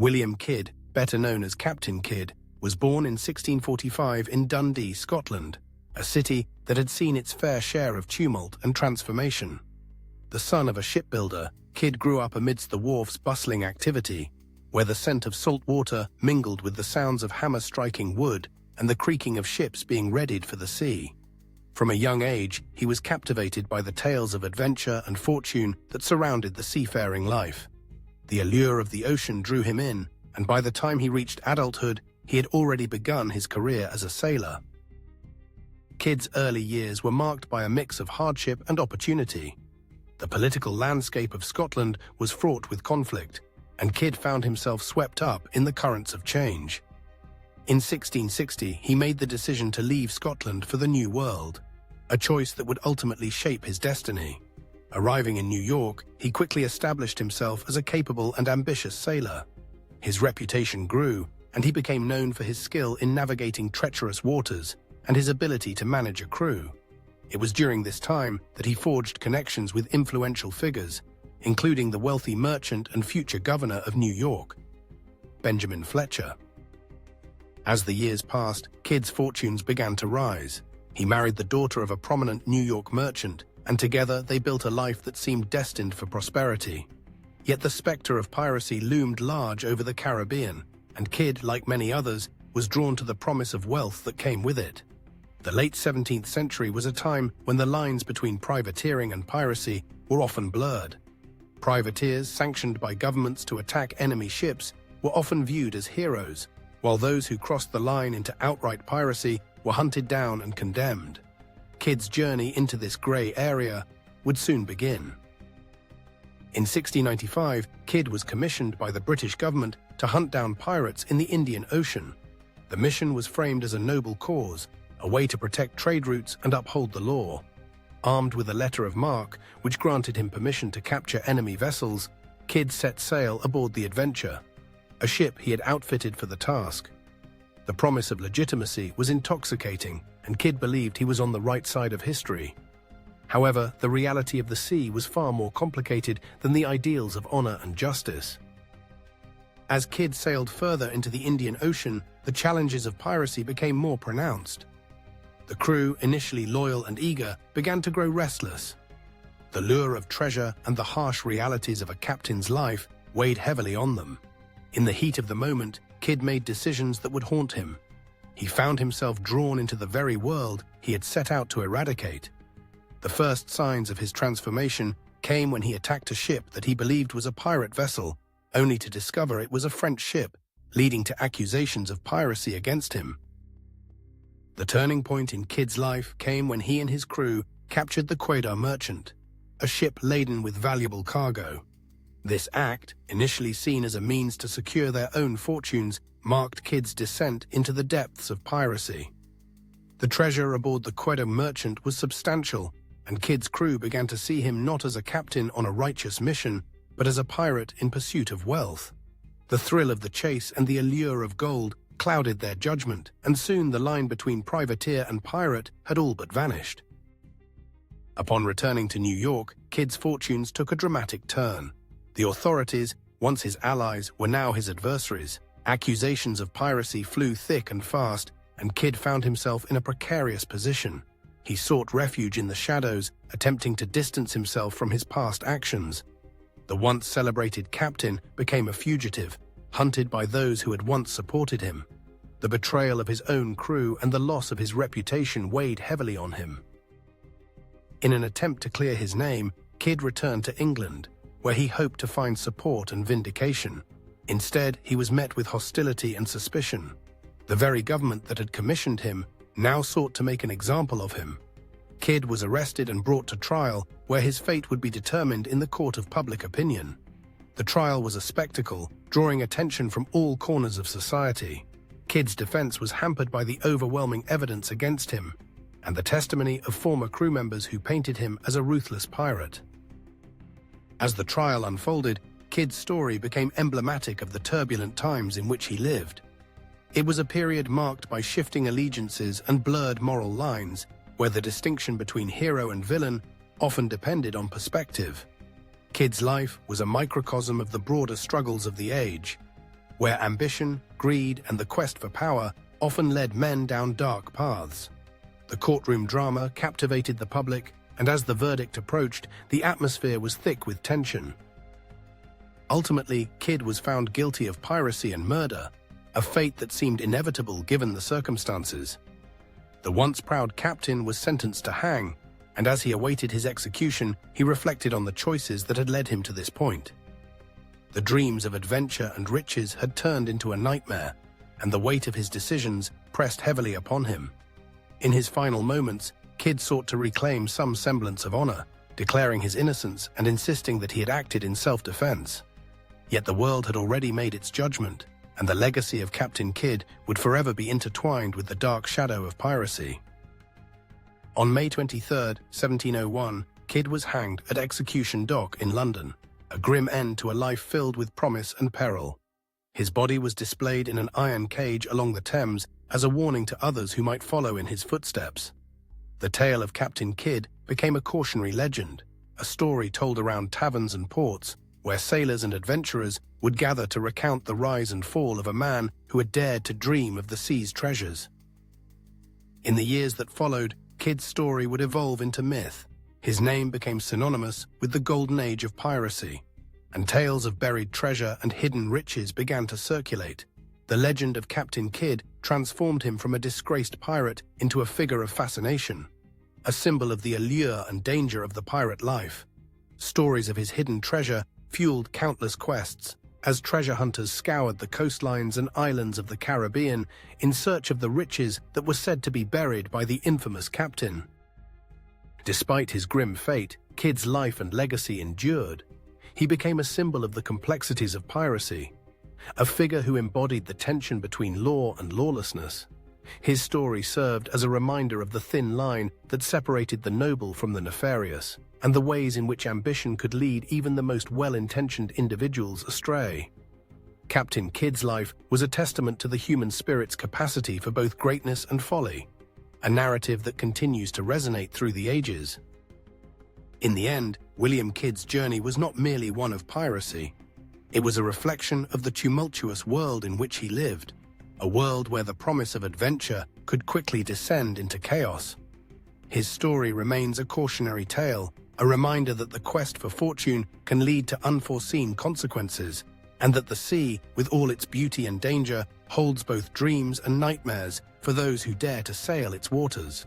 William Kidd, better known as Captain Kidd, was born in 1645 in Dundee, Scotland, a city that had seen its fair share of tumult and transformation. The son of a shipbuilder, Kidd grew up amidst the wharf's bustling activity, where the scent of salt water mingled with the sounds of hammers striking wood and the creaking of ships being readied for the sea. From a young age, he was captivated by the tales of adventure and fortune that surrounded the seafaring life. The allure of the ocean drew him in, and by the time he reached adulthood, he had already begun his career as a sailor. Kidd's early years were marked by a mix of hardship and opportunity. The political landscape of Scotland was fraught with conflict, and Kidd found himself swept up in the currents of change. In 1660, he made the decision to leave Scotland for the New World, a choice that would ultimately shape his destiny. Arriving in New York, he quickly established himself as a capable and ambitious sailor. His reputation grew, and he became known for his skill in navigating treacherous waters and his ability to manage a crew. It was during this time that he forged connections with influential figures, including the wealthy merchant and future governor of New York, Benjamin Fletcher. As the years passed, Kidd's fortunes began to rise. He married the daughter of a prominent New York merchant, and together they built a life that seemed destined for prosperity. Yet the specter of piracy loomed large over the Caribbean, and Kidd, like many others, was drawn to the promise of wealth that came with it. The late 17th century was a time when the lines between privateering and piracy were often blurred. Privateers, sanctioned by governments to attack enemy ships, were often viewed as heroes, while those who crossed the line into outright piracy were hunted down and condemned. Kidd's journey into this grey area would soon begin. In 1695, Kidd was commissioned by the British government to hunt down pirates in the Indian Ocean. The mission was framed as a noble cause, a way to protect trade routes and uphold the law. Armed with a letter of marque, which granted him permission to capture enemy vessels, Kidd set sail aboard the Adventure, a ship he had outfitted for the task. The promise of legitimacy was intoxicating, and Kidd believed he was on the right side of history. However, the reality of the sea was far more complicated than the ideals of honor and justice. As Kidd sailed further into the Indian Ocean, the challenges of piracy became more pronounced. The crew, initially loyal and eager, began to grow restless. The lure of treasure and the harsh realities of a captain's life weighed heavily on them. In the heat of the moment, Kidd made decisions that would haunt him. He found himself drawn into the very world he had set out to eradicate. The first signs of his transformation came when he attacked a ship that he believed was a pirate vessel, only to discover it was a French ship, leading to accusations of piracy against him. The turning point in Kidd's life came when he and his crew captured the Quedagh Merchant, a ship laden with valuable cargo. This act, initially seen as a means to secure their own fortunes, marked Kidd's descent into the depths of piracy. The treasure aboard the Quedagh Merchant was substantial, and Kidd's crew began to see him not as a captain on a righteous mission, but as a pirate in pursuit of wealth. The thrill of the chase and the allure of gold clouded their judgment, and soon the line between privateer and pirate had all but vanished. Upon returning to New York, Kidd's fortunes took a dramatic turn. The authorities, once his allies, were now his adversaries. Accusations of piracy flew thick and fast, and Kidd found himself in a precarious position. He sought refuge in the shadows, attempting to distance himself from his past actions. The once celebrated captain became a fugitive, hunted by those who had once supported him. The betrayal of his own crew and the loss of his reputation weighed heavily on him. In an attempt to clear his name, Kidd returned to England, where he hoped to find support and vindication. Instead, he was met with hostility and suspicion. The very government that had commissioned him now sought to make an example of him. Kidd was arrested and brought to trial, where his fate would be determined in the court of public opinion. The trial was a spectacle, drawing attention from all corners of society. Kidd's defense was hampered by the overwhelming evidence against him, and the testimony of former crew members who painted him as a ruthless pirate. As the trial unfolded, Kidd's story became emblematic of the turbulent times in which he lived. It was a period marked by shifting allegiances and blurred moral lines, where the distinction between hero and villain often depended on perspective. Kidd's life was a microcosm of the broader struggles of the age. where ambition, greed, and the quest for power often led men down dark paths. The courtroom drama captivated the public, and as the verdict approached, the atmosphere was thick with tension. Ultimately, Kidd was found guilty of piracy and murder, a fate that seemed inevitable given the circumstances. The once proud captain was sentenced to hang, and as he awaited his execution, he reflected on the choices that had led him to this point. The dreams of adventure and riches had turned into a nightmare, and the weight of his decisions pressed heavily upon him. In his final moments, Kidd sought to reclaim some semblance of honor, declaring his innocence and insisting that he had acted in self-defense. Yet the world had already made its judgment, and the legacy of Captain Kidd would forever be intertwined with the dark shadow of piracy. On May 23, 1701, Kidd was hanged at Execution Dock in London, a grim end to a life filled with promise and peril. His body was displayed in an iron cage along the Thames as a warning to others who might follow in his footsteps. The tale of Captain Kidd became a cautionary legend, a story told around taverns and ports, where sailors and adventurers would gather to recount the rise and fall of a man who had dared to dream of the sea's treasures. In the years that followed, Kidd's story would evolve into myth. His name became synonymous with the golden age of piracy, and tales of buried treasure and hidden riches began to circulate. The legend of Captain Kidd transformed him from a disgraced pirate into a figure of fascination, a symbol of the allure and danger of the pirate life. Stories of his hidden treasure fueled countless quests, as treasure hunters scoured the coastlines and islands of the Caribbean in search of the riches that were said to be buried by the infamous captain. Despite his grim fate, Kidd's life and legacy endured. He became a symbol of the complexities of piracy, a figure who embodied the tension between law and lawlessness. His story served as a reminder of the thin line that separated the noble from the nefarious, and the ways in which ambition could lead even the most well-intentioned individuals astray. Captain Kidd's life was a testament to the human spirit's capacity for both greatness and folly, a narrative that continues to resonate through the ages. In the end, William Kidd's journey was not merely one of piracy. It was a reflection of the tumultuous world in which he lived, a world where the promise of adventure could quickly descend into chaos. His story remains a cautionary tale, a reminder that the quest for fortune can lead to unforeseen consequences, and that the sea, with all its beauty and danger, holds both dreams and nightmares for those who dare to sail its waters.